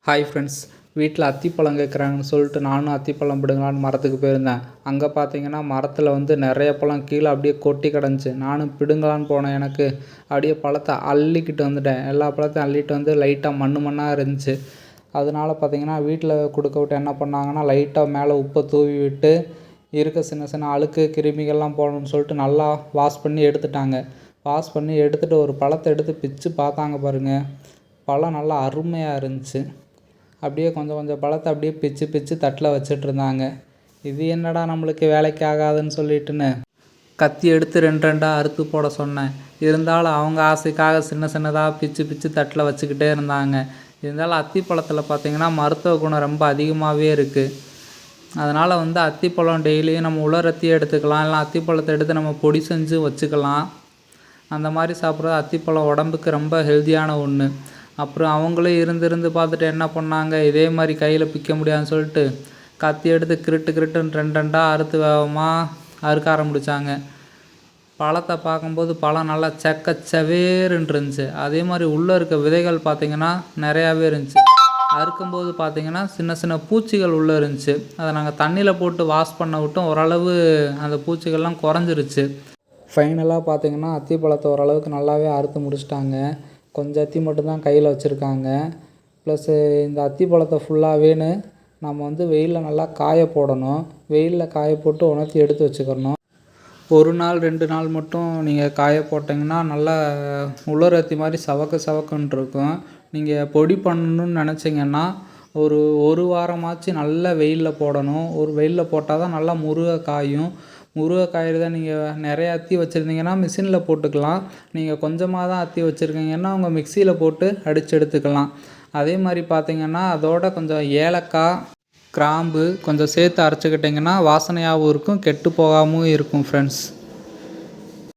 Hi friends, வீட்டில் அத்திப்பழம் கேட்குறாங்கன்னு சொல்லிட்டு நானும் அத்திப்பழம் பிடுங்கலான்னு மரத்துக்கு போயிருந்தேன். அங்கே பார்த்தீங்கன்னா மரத்தில் வந்து நிறைய பழம் கீழே அப்படியே கொட்டி கிடந்துச்சு. நானும் பிடுங்கலான்னு போனேன். எனக்கு அப்படியே பழத்தை அள்ளிக்கிட்டு வந்துட்டேன். எல்லா பழத்தையும் அள்ளிட்டு வந்து லைட்டாக மண்ணாக இருந்துச்சு. அதனால பார்த்தீங்கன்னா வீட்டில் கொடுக்க விட்டு என்ன பண்ணாங்கன்னா, லைட்டாக மேலே உப்பை தூவி விட்டு இருக்க சின்ன சின்ன அழுக்கு கிருமிகள்லாம் போகணும்னு சொல்லிட்டு நல்லா வாஷ் பண்ணி எடுத்துட்டாங்க. வாஷ் பண்ணி எடுத்துகிட்டு ஒரு பழத்தை எடுத்து பிச்சு பார்த்தாங்க பாருங்கள். பழம் நல்லா அருமையாக இருந்துச்சு. அப்படியே கொஞ்சம் கொஞ்சம் பழத்தை அப்படியே பிச்சு பிச்சு தட்டில் வச்சிட்ருந்தாங்க. இது என்னடா நம்மளுக்கு வேலைக்கு ஆகாதுன்னு சொல்லிட்டுன்னு கத்தி எடுத்து 2 அறுத்து போட சொன்னேன். இருந்தாலும் அவங்க ஆசைக்காக சின்ன சின்னதாக பிச்சு பிச்சு தட்டில் வச்சுக்கிட்டே இருந்தாங்க. இருந்தாலும் அத்திப்பழத்தில் பார்த்திங்கன்னா மருத்துவ குணம் ரொம்ப அதிகமாகவே இருக்குது. அதனால் வந்து அத்திப்பழம் டெய்லியும் நம்ம உலரத்தி எடுத்துக்கலாம், இல்லை அத்திப்பழத்தை எடுத்து நம்ம பொடி செஞ்சு வச்சுக்கலாம். அந்த மாதிரி சாப்பிட்றது அத்திப்பழம் உடம்புக்கு ரொம்ப ஹெல்த்தியான ஒன்று. அப்புறம் அவங்களும் இருந்து பார்த்துட்டு என்ன பண்ணாங்க, இதே மாதிரி கையில் பிக்க முடியாதுன்னு சொல்லிட்டு கத்தி எடுத்து கிருட்டுன்னு 2 அறுத்து வேகமாக அறுக்க ஆரம்பிச்சாங்க. பழத்தை பார்க்கும்போது பழம் நல்லா செவேருன்னு இருந்துச்சு. அதே மாதிரி உள்ளே இருக்க விதைகள் பார்த்திங்கன்னா நிறையாவே இருந்துச்சு. அறுக்கும்போது பார்த்திங்கன்னா சின்ன சின்ன பூச்சிகள் உள்ளே இருந்துச்சு. அதை நாங்கள் தண்ணியில் போட்டு வாஷ் பண்ண விட்டோம். ஓரளவு அந்த பூச்சிகள்லாம் குறைஞ்சிருச்சு. ஃபைனலாக பார்த்திங்கன்னா அத்திப்பழத்தை ஓரளவுக்கு நல்லாவே அறுத்து முடிச்சிட்டாங்க. கொஞ்சம் அத்தி மட்டும்தான் கையில் வச்சுருக்காங்க. ப்ளஸ்ஸு இந்த அத்திப்பழத்தை ஃபுல்லாகவேன்னு நம்ம வந்து வெயிலில் நல்லா காய போடணும். வெயிலில் காய போட்டு உணர்த்தி எடுத்து வச்சுக்கிறணும். 1 நாள் 2 நாள் மட்டும் நீங்கள் காய போட்டிங்கன்னா நல்லா உலர் அத்தி மாதிரி சவக்குன்னு இருக்கும். நீங்கள் பொடி பண்ணணுன்னு நினச்சிங்கன்னா ஒரு வாரமாச்சு நல்லா வெயிலில் போடணும். வெயிலில் போட்டால் தான் நல்லா முருகை காயும். முருகை காய்கிறத நீங்கள் நிறைய அத்தி வச்சுருந்தீங்கன்னா மிஷினில் போட்டுக்கலாம். நீங்கள் கொஞ்சமாக தான் அத்தி வச்சுருக்கீங்கன்னா உங்கள் மிக்சியில் போட்டு அடித்து எடுத்துக்கலாம். அதே மாதிரி பார்த்திங்கன்னா அதோட கொஞ்சம் ஏலக்காய், கிராம்பு கொஞ்சம் சேர்த்து அரைச்சிக்கிட்டிங்கன்னா வாசனையாகவும் இருக்கும், கெட்டு போகாமலும் இருக்கும் ஃப்ரெண்ட்ஸ்.